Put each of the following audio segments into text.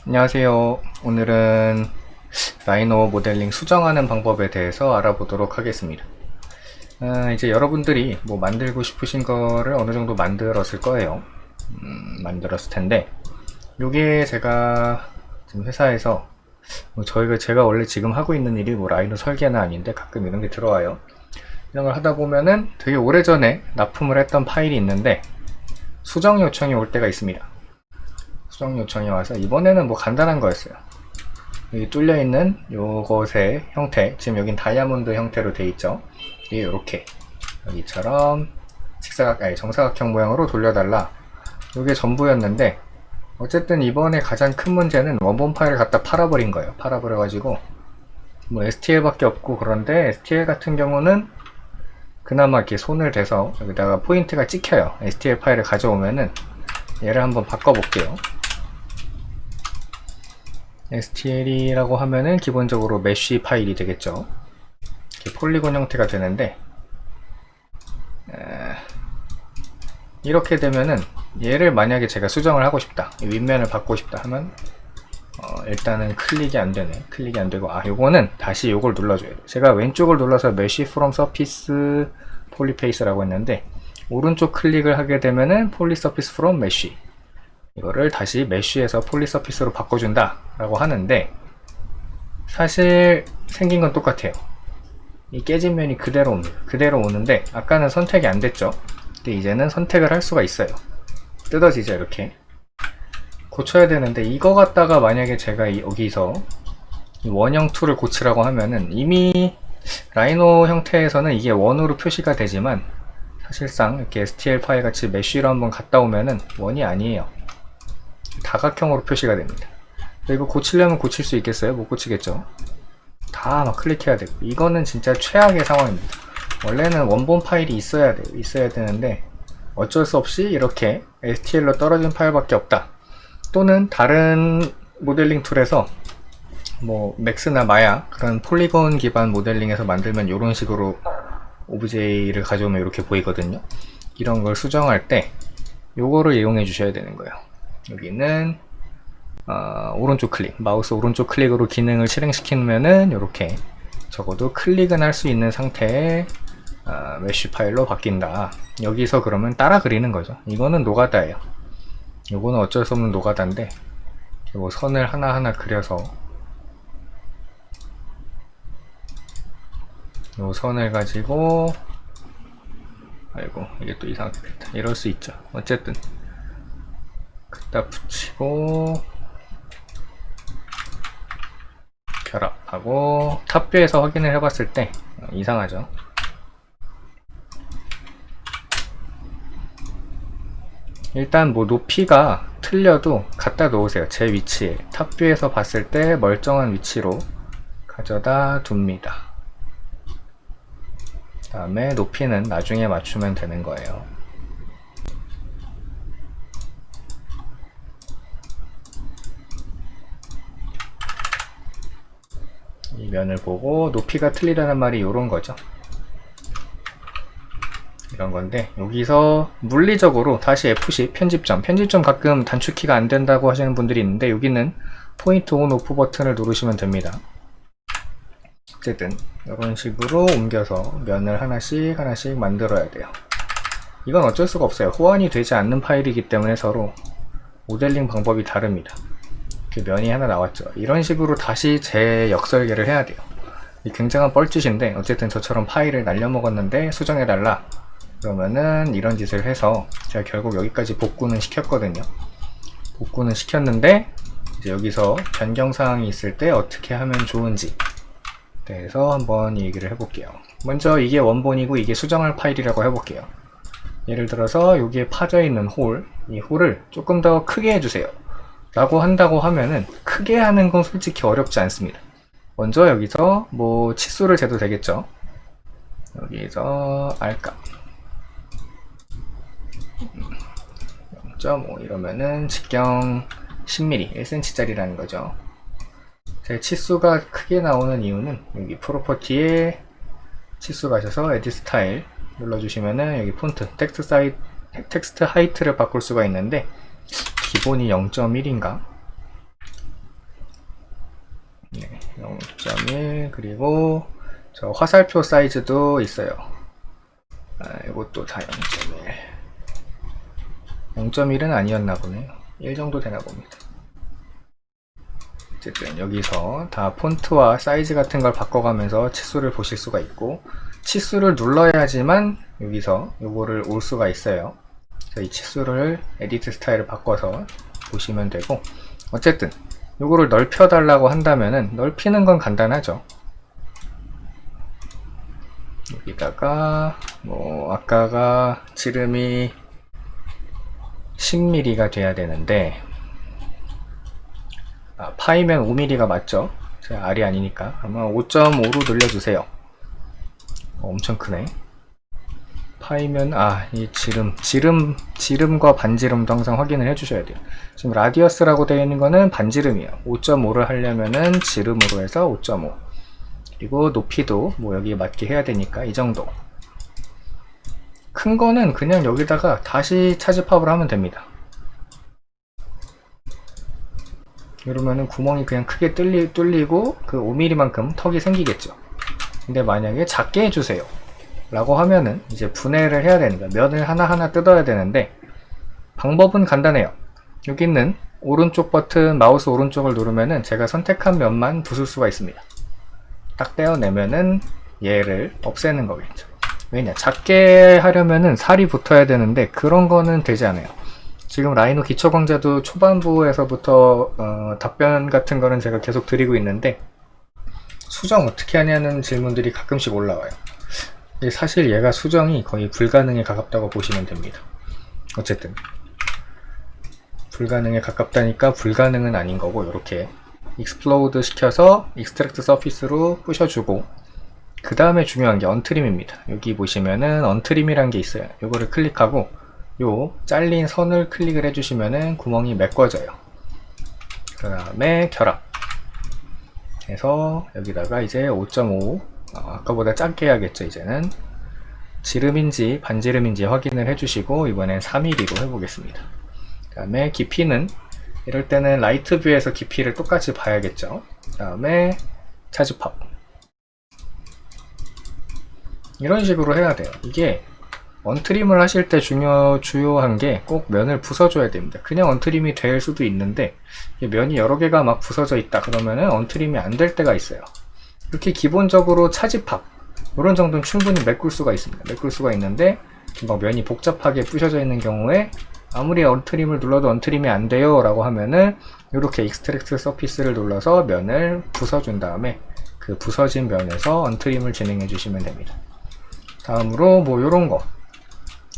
안녕하세요. 오늘은 라이노 모델링 수정하는 방법에 대해서 알아보도록 하겠습니다. 이제 여러분들이 뭐 만들고 싶으신 거를 어느 정도 만들었을 거예요. 만들었을 텐데, 요게 제가 지금 회사에서 제가 원래 지금 하고 있는 일이 뭐 라이노 설계는 아닌데 가끔 이런 게 들어와요. 이런 걸 하다 보면은 되게 오래전에 납품을 했던 파일이 있는데 수정 요청이 올 때가 있습니다. 수정 요청이 와서 이번에는 뭐 간단한 거였어요. 여기 뚫려있는 요것의 형태, 지금 여긴 다이아몬드 형태로 돼 있죠. 이게 이렇게 여기처럼 정사각형 모양으로 돌려달라. 이게 전부였는데 어쨌든 이번에 가장 큰 문제는 원본 파일을 갖다 팔아버린 거예요. 팔아버려가지고 뭐 STL밖에 없고, 그런데 STL 같은 경우는 그나마 이렇게 손을 대서 여기다가 포인트가 찍혀요. STL 파일을 가져오면은 얘를 한번 바꿔볼게요. STL이라고 하면은 기본적으로 메쉬 파일이 되겠죠. 이렇게 폴리곤 형태가 되는데, 이렇게 되면은 얘를 만약에 제가 수정을 하고 싶다, 윗면을 바꾸고 싶다 하면 일단은 클릭이 안 되네. 클릭이 안 되고, 요거는 다시 요걸 눌러줘야 돼요. 제가 왼쪽을 눌러서 메쉬 프롬 서피스 폴리페이스라고 했는데, 오른쪽 클릭을 하게 되면은 폴리 서피스 프롬 메쉬, 이거를 다시 메쉬에서 폴리 서피스로 바꿔준다 라고 하는데, 사실 생긴 건 똑같아요. 이 깨진 면이 그대로 옵니다. 그대로 오는데 아까는 선택이 안 됐죠. 근데 이제는 선택을 할 수가 있어요. 뜯어지죠. 이렇게 고쳐야 되는데, 이거 갖다가 만약에 제가 여기서 이 원형 툴을 고치라고 하면은, 이미 라이노 형태에서는 이게 원으로 표시가 되지만 사실상 이렇게 STL 파일 같이 메쉬로 한번 갔다 오면은 원이 아니에요. 다각형으로 표시가 됩니다. 이거 고치려면 고칠 수 있겠어요? 못 고치겠죠. 다 막 클릭해야 되고, 이거는 진짜 최악의 상황입니다. 원래는 원본 파일이 있어야 되는데 어쩔 수 없이 이렇게 STL로 떨어진 파일밖에 없다. 또는 다른 모델링 툴에서 뭐 맥스나 마야 그런 폴리곤 기반 모델링에서 만들면 이런 식으로 오브제이를 가져오면 이렇게 보이거든요. 이런 걸 수정할 때 요거를 이용해 주셔야 되는 거예요. 여기는 오른쪽 클릭, 마우스 오른쪽 클릭으로 기능을 실행시키면은 이렇게 적어도 클릭은 할 수 있는 상태의 메쉬 파일로 바뀐다. 여기서 그러면 따라 그리는 거죠. 이거는 노가다예요. 이거는 어쩔 수 없는 노가다인데, 뭐 선을 하나하나 그려서 요 선을 가지고, 아이고 이게 또 이상하게 됐다. 이럴 수 있죠. 어쨌든 갖다 붙이고 결합하고, 탑뷰에서 확인을 해봤을 때 이상하죠. 일단 뭐 높이가 틀려도 갖다 놓으세요. 제 위치에, 탑뷰에서 봤을 때 멀쩡한 위치로 가져다 둡니다. 그 다음에 높이는 나중에 맞추면 되는 거예요. 이 면을 보고 높이가 틀리다는 말이 이런 거죠. 이런 건데, 여기서 물리적으로 다시 F10 편집점 가끔 단축키가 안 된다고 하시는 분들이 있는데, 여기는 포인트 온 오프 버튼을 누르시면 됩니다. 어쨌든 이런 식으로 옮겨서 면을 하나씩 만들어야 돼요. 이건 어쩔 수가 없어요. 호환이 되지 않는 파일이기 때문에 서로 모델링 방법이 다릅니다. 이렇게 면이 하나 나왔죠. 이런 식으로 다시 재역설계를 해야 돼요. 굉장한 뻘짓인데, 어쨌든 저처럼 파일을 날려먹었는데 수정해달라 그러면은 이런 짓을 해서 제가 결국 여기까지 복구는 시켰거든요. 복구는 시켰는데, 이제 여기서 변경사항이 있을 때 어떻게 하면 좋은지 대해서 한번 얘기를 해볼게요. 먼저 이게 원본이고 이게 수정할 파일이라고 해볼게요. 예를 들어서 여기에 파져 있는 이 홀을 조금 더 크게 해주세요 라고 한다고 하면은, 크게 하는 건 솔직히 어렵지 않습니다. 먼저 여기서 뭐 치수를 재도 되겠죠. 여기서 R값 0.5 이러면은 직경 10mm, 1cm 짜리라는 거죠. 제 치수가 크게 나오는 이유는, 여기 프로퍼티에 치수 가셔서 에디 스타일 눌러주시면은 여기 폰트, 텍스트 하이트를 바꿀 수가 있는데, 기본이 0.1인가? 0.1 그리고 저 화살표 사이즈도 있어요. 이것도 다 0.1. 0.1은 아니었나 보네요. 1 정도 되나 봅니다. 어쨌든 여기서 다 폰트와 사이즈 같은 걸 바꿔가면서 치수를 보실 수가 있고, 치수를 눌러야지만 여기서 요거를 올 수가 있어요. 그래서 이 치수를 에디트 스타일을 바꿔서 보시면 되고, 어쨌든 요거를 넓혀 달라고 한다면은 넓히는 건 간단하죠. 여기다가 뭐 아까가 지름이 10mm가 돼야 되는데, 파이면 5mm가 맞죠? 제가 R이 아니니까 아마 5.5로 늘려주세요. 엄청 크네. 파이면 이 지름과 반지름도 항상 확인을 해주셔야 돼요. 지금 라디어스라고 되어 있는 거는 반지름이에요. 5.5를 하려면은 지름으로 해서 5.5. 그리고 높이도 뭐 여기에 맞게 해야 되니까 이 정도. 큰 거는 그냥 여기다가 다시 차집합을 하면 됩니다. 이러면은 구멍이 그냥 크게 뚫리고 그 5mm만큼 턱이 생기겠죠. 근데 만약에 작게 해주세요 라고 하면은 이제 분해를 해야 되는 거예요. 면을 하나하나 뜯어야 되는데, 방법은 간단해요. 여기 있는 오른쪽 버튼, 마우스 오른쪽을 누르면은 제가 선택한 면만 부술 수가 있습니다. 딱 떼어내면은 얘를 없애는 거겠죠. 왜냐, 작게 하려면은 살이 붙어야 되는데 그런 거는 되지 않아요. 지금 라이노 기초 강좌도 초반부에서부터 답변 같은 거는 제가 계속 드리고 있는데, 수정 어떻게 하냐는 질문들이 가끔씩 올라와요. 사실 얘가 수정이 거의 불가능에 가깝다고 보시면 됩니다. 어쨌든 불가능에 가깝다니까 불가능은 아닌 거고, 이렇게 익스플로드 시켜서 익스트랙트 서피스로 부셔주고, 그 다음에 중요한 게 언트림입니다. 여기 보시면은 언트림이란 게 있어요. 요거를 클릭하고 요 잘린 선을 클릭을 해주시면은 구멍이 메꿔져요. 그 다음에 결합 해서 여기다가 이제 5.5, 아까보다 작게 해야겠죠. 이제는 지름인지 반지름인지 확인을 해주시고, 이번엔 3mm로 해보겠습니다. 그 다음에 깊이는 이럴 때는 라이트 뷰에서 깊이를 똑같이 봐야겠죠. 그 다음에 차집합, 이런 식으로 해야 돼요. 이게 언트림을 하실 때 주요한 게 꼭 면을 부숴줘야 됩니다. 그냥 언트림이 될 수도 있는데, 면이 여러 개가 막 부서져 있다 그러면은 언트림이 안 될 때가 있어요. 이렇게 기본적으로 차집합 이런 정도는 충분히 메꿀 수가 있습니다. 메꿀 수가 있는데, 막 면이 복잡하게 부셔져 있는 경우에 아무리 언트림을 눌러도 언트림이 안 돼요 라고 하면은 이렇게 익스트랙트 서피스를 눌러서 면을 부숴준 다음에 그 부서진 면에서 언트림을 진행해 주시면 됩니다. 다음으로 뭐 요런거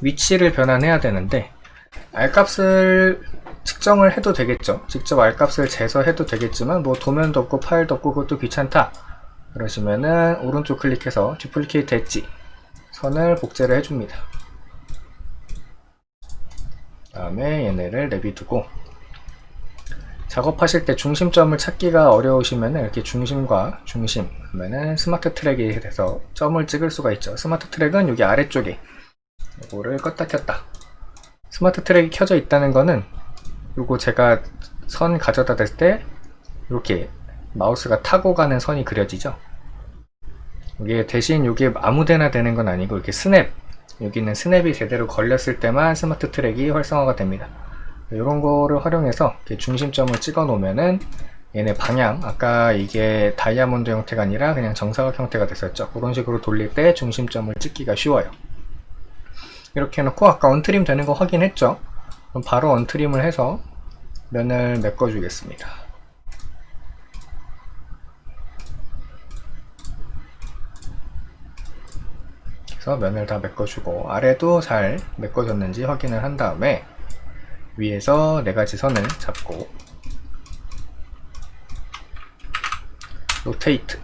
위치를 변환해야 되는데, R값을 측정을 해도 되겠죠. 직접 R값을 재서 해도 되겠지만, 뭐 도면도 없고 파일도 없고 그것도 귀찮다 그러시면은 오른쪽 클릭해서 듀플리케이트 엣지 선을 복제를 해줍니다. 다음에 얘네를 내비두고, 작업하실 때 중심점을 찾기가 어려우시면 이렇게 중심과 중심 하면은 스마트 트랙이 돼서 점을 찍을 수가 있죠. 스마트 트랙은 여기 아래쪽에 이거를 껐다 켰다. 스마트 트랙이 켜져 있다는 거는 요거 제가 선 가져다 댈 때 이렇게 마우스가 타고 가는 선이 그려지죠. 이게 대신 이게 아무데나 되는 건 아니고, 이렇게 스냅, 여기는 스냅이 제대로 걸렸을 때만 스마트 트랙이 활성화가 됩니다. 이런 거를 활용해서 이렇게 중심점을 찍어 놓으면은 얘네 방향, 아까 이게 다이아몬드 형태가 아니라 그냥 정사각 형태가 됐었죠. 그런 식으로 돌릴 때 중심점을 찍기가 쉬워요. 이렇게 해놓고 아까 언트림 되는 거 확인했죠. 그럼 바로 언트림을 해서 면을 메꿔 주겠습니다. 그래서 면을 다 메꿔주고, 아래도 잘 메꿔졌는지 확인을 한 다음에 위에서 4가지 선을 잡고 로테이트,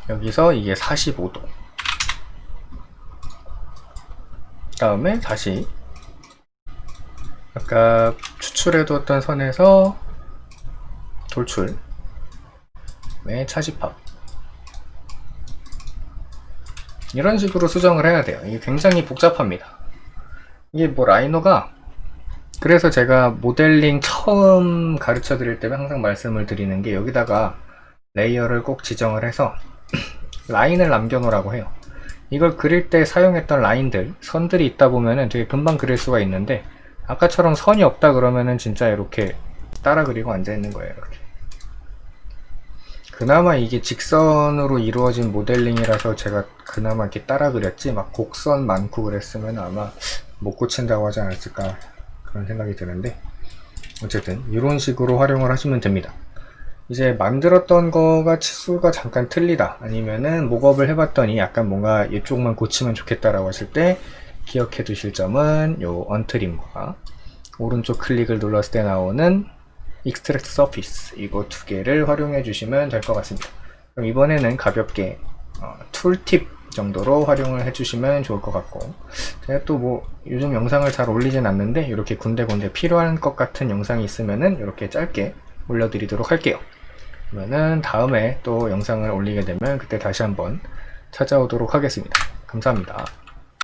여기서 이게 45도, 그 다음에 다시 아까 추출해뒀던 선에서 돌출, 차집합, 이런 식으로 수정을 해야 돼요. 이게 굉장히 복잡합니다. 이게 뭐 라이노가 그래서 제가 모델링 처음 가르쳐 드릴 때 항상 말씀을 드리는 게 여기다가 레이어를 꼭 지정을 해서 라인을 남겨 놓으라고 해요. 이걸 그릴 때 사용했던 라인들, 선들이 있다 보면은 되게 금방 그릴 수가 있는데 아까처럼 선이 없다 그러면은 진짜 이렇게 따라 그리고 앉아 있는 거예요. 이렇게. 그나마 이게 직선으로 이루어진 모델링이라서 제가 그나마 이렇게 따라 그렸지 막 곡선 많고 그랬으면 아마 못 고친다고 하지 않았을까 그런 생각이 드는데 어쨌든 이런 식으로 활용을 하시면 됩니다. 이제 만들었던 거가 치수가 잠깐 틀리다 아니면은 목업을 해봤더니 약간 뭔가 이쪽만 고치면 좋겠다라고 하실 때 기억해 두실 점은 요 언트림과 오른쪽 클릭을 눌렀을 때 나오는 익스트랙트 서피스 이거 두 개를 활용해 주시면 될 것 같습니다. 그럼 이번에는 가볍게 툴팁 정도로 활용을 해주시면 좋을 것 같고 제가 또 뭐 요즘 영상을 잘 올리진 않는데 이렇게 군데군데 필요한 것 같은 영상이 있으면은 이렇게 짧게 올려드리도록 할게요. 그러면은 다음에 또 영상을 올리게 되면 그때 다시 한번 찾아오도록 하겠습니다. 감사합니다.